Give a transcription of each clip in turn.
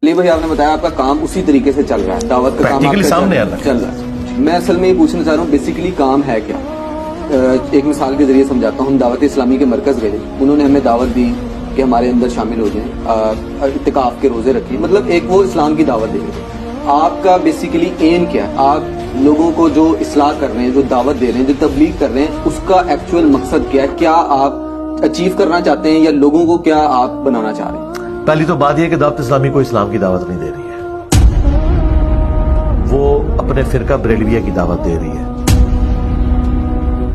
علی بھائی آپ نے بتایا آپ کا کام اسی طریقے سے چل رہا ہے, دعوت کا کام آپ کا سامنے چل رہا ہے. میں اصل میں یہ پوچھنا چاہ رہا ہوں بیسیکلی کام ہے کیا. ایک مثال کے ذریعے سمجھاتا ہوں. ہم دعوت اسلامی کے مرکز گئے, انہوں نے ہمیں دعوت دی کہ ہمارے اندر شامل ہو جائیں, اعتکاف کے روزے رکھیں, مطلب ایک وہ اسلام کی دعوت دے رہے ہیں. آپ کا بیسیکلی ایم کیا ہے؟ آپ لوگوں کو جو اصلاح کر رہے ہیں, جو دعوت دے رہے ہیں, جو تبلیغ کر رہے ہیں, اس کا ایکچوئل مقصد کیا ہے؟ کیا آپ اچیو کرنا چاہتے ہیں یا لوگوں کو کیا آپ بنانا چاہ رہے ہیں؟ پہلی تو بات یہ ہے کہ دعوت اسلامی کو اسلام کی دعوت نہیں دے رہی ہے, وہ اپنے فرقہ بریلویہ کی دعوت دے رہی ہے,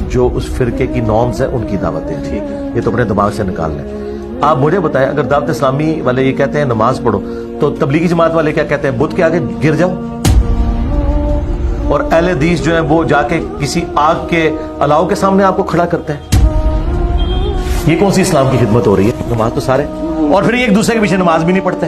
جو اس فرقے کی نارمز ہیں ان کی دعوت دے رہی ہے. یہ تو اپنے دماغ سے نکال لیں. آپ مجھے بتائیں, اگر دعوت اسلامی والے یہ کہتے ہیں نماز پڑھو, تو تبلیغی جماعت والے کیا کہتے ہیں؟ بدھ کے آگے گر جاؤ. اور اہل حدیث جو ہیں وہ جا کے کسی آگ کے الاؤ کے سامنے آپ کو کھڑا کرتے ہیں. یہ کون سی اسلام کی خدمت ہو رہی ہے؟ نماز تو سارے, اور پھر ایک دوسرے کے پیچھے نماز بھی نہیں پڑھتے.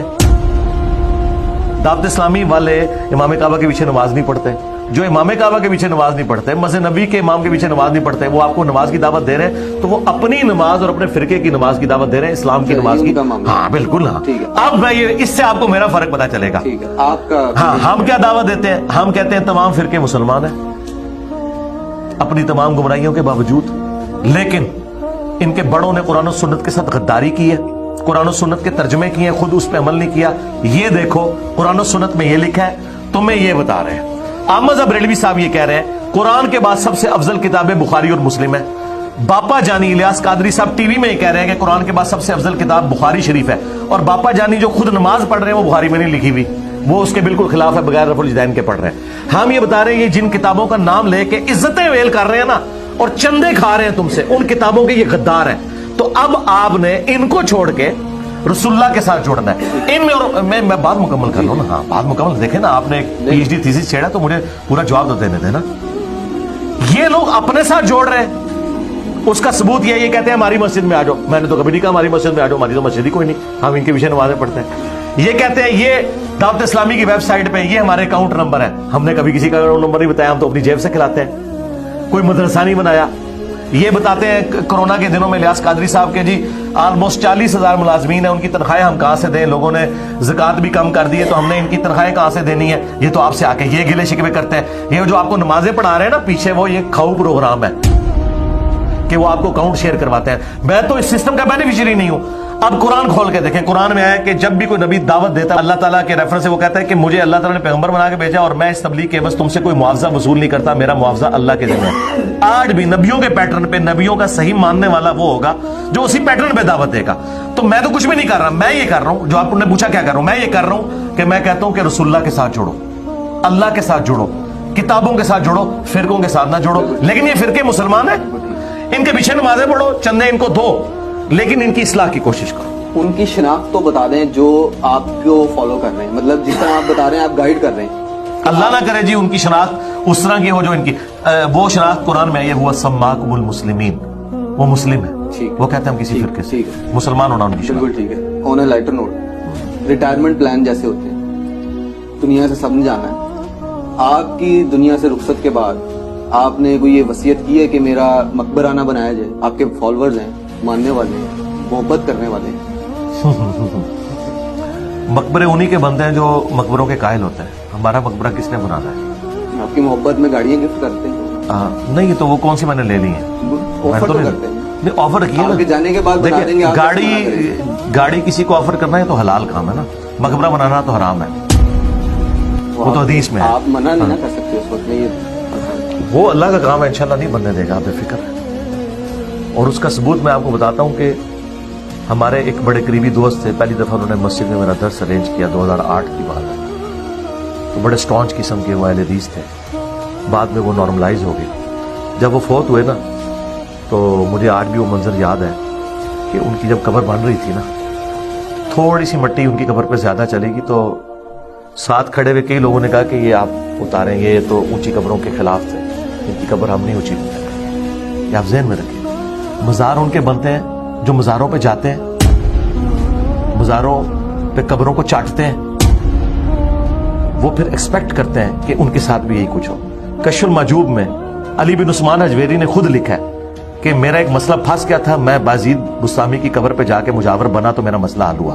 دعوت اسلامی والے امام کعبہ کے پیچھے نماز نہیں پڑھتے. جو امام کعبہ کے پیچھے نماز نہیں پڑھتے, مسجد نبی کے امام کے پیچھے نماز نہیں پڑھتے, وہ آپ کو نماز کی دعوت دے رہے ہیں, تو وہ اپنی نماز اور اپنے فرقے کی نماز کی دعوت دے رہے ہیں, اسلام کی نماز کی. ہاں بالکل, ہاں. اب میں یہ, اس سے آپ کو میرا فرق پتا چلے گا. ہاں, ہم کیا دعوت دیتے ہیں؟ ہم کہتے ہیں تمام فرقے مسلمان ہیں اپنی تمام گمراہیوں کے باوجود, لیکن ان کے بڑوں نے قرآن و سنت کے ساتھ غداری کی ہے, قرآن و سنت کے ترجمے کیے ہیں, خود اس پہ عمل نہیں کیا. یہ دیکھو قرآن و سنت میں یہ لکھا ہے, تمہیں یہ بتا رہے ہیں. احمد بریلوی صاحب یہ کہہ رہے ہیں قرآن کے بعد سب سے افضل کتابیں بخاری اور مسلم ہے. باپا جانی الیاس قادری صاحب ٹی وی میں یہ کہہ رہے ہیں کہ قرآن کے بعد سب سے افضل کتاب بخاری شریف ہے, اور باپا جانی جو خود نماز پڑھ رہے ہیں وہ بخاری میں نہیں لکھی ہوئی, وہ اس کے بالکل خلاف ہے, بغیر رفع الجدین کے پڑھ رہے ہیں. ہم یہ بتا رہے ہیں یہ جن کتابوں کا نام لے کے عزتیں ویل کر رہے ہیں نا, اور چندے کھا رہے ہیں تم سے, ان کتابوں کے یہ غدار ہیں. تو اب آپ نے ان کو چھوڑ کے رسول اللہ کے ساتھ جوڑنا ہے. ان میں, اور میں بات مکمل کر لوں نا. ہاں بات مکمل. دیکھیں نا, آپ نے پی ایچ ڈی تھیسس چھیڑا تو مجھے پورا جواب تو دینے دیں نا. یہ لوگ اپنے ساتھ جوڑ رہے ہیں, اس کا ثبوت یہ کہتے ہیں ہماری مسجد میں آ جاؤ. میں نے تو کبھی نہیں کہا ہماری مسجد میں آ جاؤ, ہماری تو مسجد ہی کوئی نہیں, ہم ان کے پیچھے نمازیں پڑھتے ہیں. یہ کہتے ہیں یہ دعوت اسلامی کی ویب سائٹ پہ یہ ہمارے اکاؤنٹ نمبر ہے. ہم نے کبھی کسی کا اکاؤنٹ نمبر نہیں بتایا, ہم تو اپنی جیب سے کھلاتے ہیں, کوئی مدرسہ نہیں بنایا. یہ بتاتے ہیں کرونا کے دنوں میں الیاس قادری صاحب کے جی آلموسٹ 40,000 ملازمین ہیں, ان کی تنخواہیں ہم کہاں سے دیں؟ لوگوں نے زکوٰۃ بھی کم کر دی ہے, تو ہم نے ان کی تنخواہیں کہاں سے دینی ہے؟ یہ تو آپ سے آ کے یہ گلے شکوے کرتے ہیں. یہ جو آپ کو نمازیں پڑھا رہے ہیں نا پیچھے, وہ یہ کھاؤ پروگرام ہے کہ وہ آپ کو اکاؤنٹ شیئر کرواتے ہیں. میں تو اس سسٹم کا بینیفیشری نہیں ہوں. اب قرآن کھول کے دیکھیں, قرآن میں آیا کہ جب بھی کوئی نبی دعوت دیتا ہے اللہ تعالیٰ کے ریفرنس سے وہ کہتا ہے کہ مجھے اللہ تعالیٰ نے پیغمبر بنا کے بھیجا, اور میں اس تبلیغ کے بس تم سے کوئی معاوضہ وصول نہیں کرتا, میرا معاوضہ اللہ کے ذمہ ہے. آج بھی نبیوں کے پیٹرن پہ, نبیوں کا صحیح ماننے والا وہ ہوگا جو اسی پیٹرن پہ دعوت دے گا. تو میں تو کچھ بھی نہیں کر رہا, میں یہ کر رہا ہوں جو آپ نے پوچھا کیا کر رہا ہوں, میں یہ کر رہا ہوں کہ میں کہتا ہوں کہ رسول اللہ کے ساتھ جوڑو, اللہ کے ساتھ جوڑو, کتابوں کے ساتھ جوڑو, فرقوں کے ساتھ نہ جوڑو. لیکن یہ فرقے مسلمان ہیں, ان کے پیچھے نمازیں پڑھو, چندے ان کو دو, لیکن ان کی اصلاح کی کوشش کرو. ان کی شناخت تو بتا دیں جو آپ کو فالو کر رہے ہیں, مطلب جس طرح آپ بتا رہے ہیں آپ گائیڈ کر رہے ہیں. اللہ نہ کرے جی ان کی شناخت اس طرح کی ہو جو ان کی, وہ شناخت قرآن میں یہ ہوا سماکم المسلمین, وہ مسلم ہے, وہ کہتے ہیں ہم کسی فرقے سے, مسلمان ہونا ان کی شناخت. بالکل ٹھیک ہے. آن اے لائٹر نوٹ, ریٹائرمنٹ پلان جیسے ہوتے ہیں, دنیا سے سب نے جانا ہے. آپ کی دنیا سے رخصت کے بعد آپ نے کوئی یہ وصیت کی ہے کہ میرا مقبرہ نہ بنایا جائے؟ آپ کے فالوورز ہیں, ماننے والے ہیں, محبت کرنے والے ہیں. مقبرے انہی کے بنتے ہیں جو مقبروں کے قائل ہوتے ہیں. ہمارا مقبرہ کس نے بنانا ہے؟ آپ کی محبت میں گاڑیاں گفٹ کرتے ہیں. نہیں, تو وہ کون سی میں نے لے لی ہیں؟ آفر تو کرتے ہیں. نہیں, آفر کیا نا, جانے کے بعد بتا دیں گے. گاڑی کسی کو آفر کرنا ہے تو حلال کام ہے نا, مقبرہ بنانا تو حرام ہے, وہ تو حدیث میں ہے. آپ منع نہیں کر سکتے اس وقت میں, وہ اللہ کا کام ہے, انشاءاللہ نہیں بننے دے گا, بے فکر ہے. اور اس کا ثبوت میں آپ کو بتاتا ہوں کہ ہمارے ایک بڑے قریبی دوست تھے, پہلی دفعہ انہوں نے مسجد میں میرا درس ارینج کیا, 2008 کی بات ہے. تو بڑے سٹانچ قسم کے وہ اہل حدیث تھے, بعد میں وہ نارملائز ہو گئے. جب وہ فوت ہوئے نا, تو مجھے آج بھی وہ منظر یاد ہے کہ ان کی جب قبر بن رہی تھی نا, تھوڑی سی مٹی ان کی قبر پہ زیادہ چلے گی, تو ساتھ کھڑے ہوئے کئی لوگوں نے کہا کہ یہ آپ اتاریں, یہ تو اونچی قبروں کے خلاف تھے, ان کی قبر ہم نہیں اونچی بنتے. یہ آپ ذہن میں رکھیں. مزار ان کے بنتے ہیں جو مزاروں پہ جاتے ہیں, مزاروں پہ قبروں کو چاٹتے ہیں, وہ پھر ایکسپیکٹ کرتے ہیں کہ ان کے ساتھ بھی یہی کچھ ہو. کشف المحجوب میں علی بن عثمان اجویری نے خود لکھا ہے کہ میرا ایک مسئلہ پھنس گیا تھا, میں بازید بستامی کی قبر پہ جا کے مجاور بنا تو میرا مسئلہ حل ہوا.